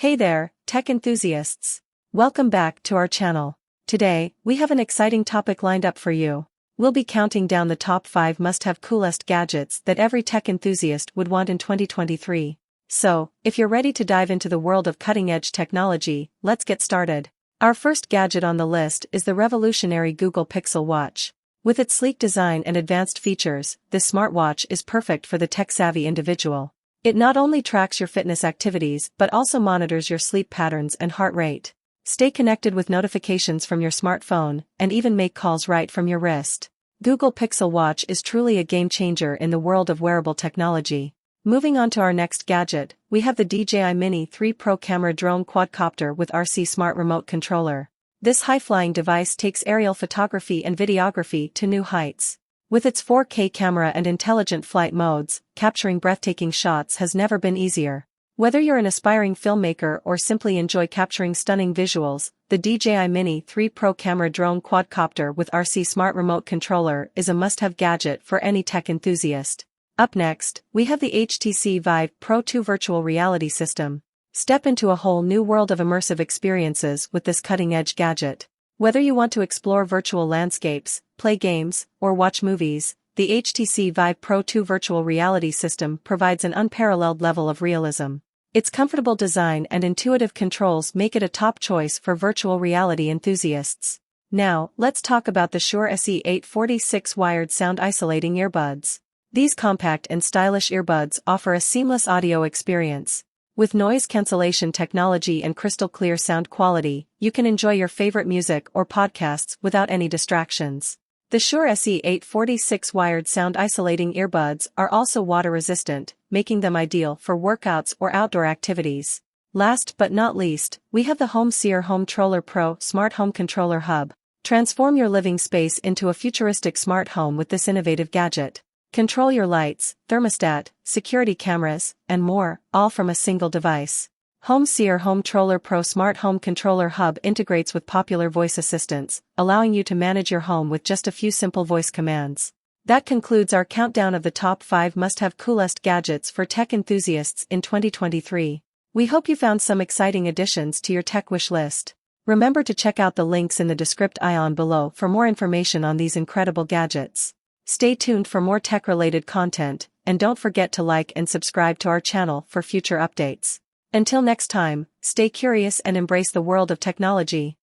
Hey there, tech enthusiasts. Welcome back to our channel. Today, we have an exciting topic lined up for you. We'll be counting down the top 5 must-have coolest gadgets that every tech enthusiast would want in 2023. So, if you're ready to dive into the world of cutting-edge technology, let's get started. Our first gadget on the list is the revolutionary Google Pixel Watch. With its sleek design and advanced features, this smartwatch is perfect for the tech-savvy individual. It not only tracks your fitness activities but also monitors your sleep patterns and heart rate. Stay connected with notifications from your smartphone, and even make calls right from your wrist. Google Pixel Watch is truly a game-changer in the world of wearable technology. Moving on to our next gadget, we have the DJI Mini 3 Pro camera drone quadcopter with RC Smart Remote Controller. This high-flying device takes aerial photography and videography to new heights. With its 4K camera and intelligent flight modes, capturing breathtaking shots has never been easier. Whether you're an aspiring filmmaker or simply enjoy capturing stunning visuals, the DJI Mini 3 Pro camera drone quadcopter with RC Smart Remote Controller is a must-have gadget for any tech enthusiast. Up next, we have the HTC VIVE Pro 2 virtual reality system. Step into a whole new world of immersive experiences with this cutting-edge gadget. Whether you want to explore virtual landscapes, play games, or watch movies, the HTC VIVE Pro 2 virtual reality system provides an unparalleled level of realism. Its comfortable design and intuitive controls make it a top choice for virtual reality enthusiasts. Now, let's talk about the Shure SE846 wired sound isolating earbuds. These compact and stylish earbuds offer a seamless audio experience. With noise cancellation technology and crystal clear sound quality, you can enjoy your favorite music or podcasts without any distractions. The Shure SE846 wired sound isolating earbuds are also water resistant, making them ideal for workouts or outdoor activities. Last but not least, we have the HomeSeer HomeTroller Pro Smart Home Controller Hub. Transform your living space into a futuristic smart home with this innovative gadget. Control your lights, thermostat, security cameras, and more, all from a single device. HomeSeer HomeTroller Pro Smart Home Controller Hub integrates with popular voice assistants, allowing you to manage your home with just a few simple voice commands. That concludes our countdown of the top 5 must-have coolest gadgets for tech enthusiasts in 2023. We hope you found some exciting additions to your tech wish list. Remember to check out the links in the description below for more information on these incredible gadgets. Stay tuned for more tech-related content, and don't forget to like and subscribe to our channel for future updates. Until next time, stay curious and embrace the world of technology.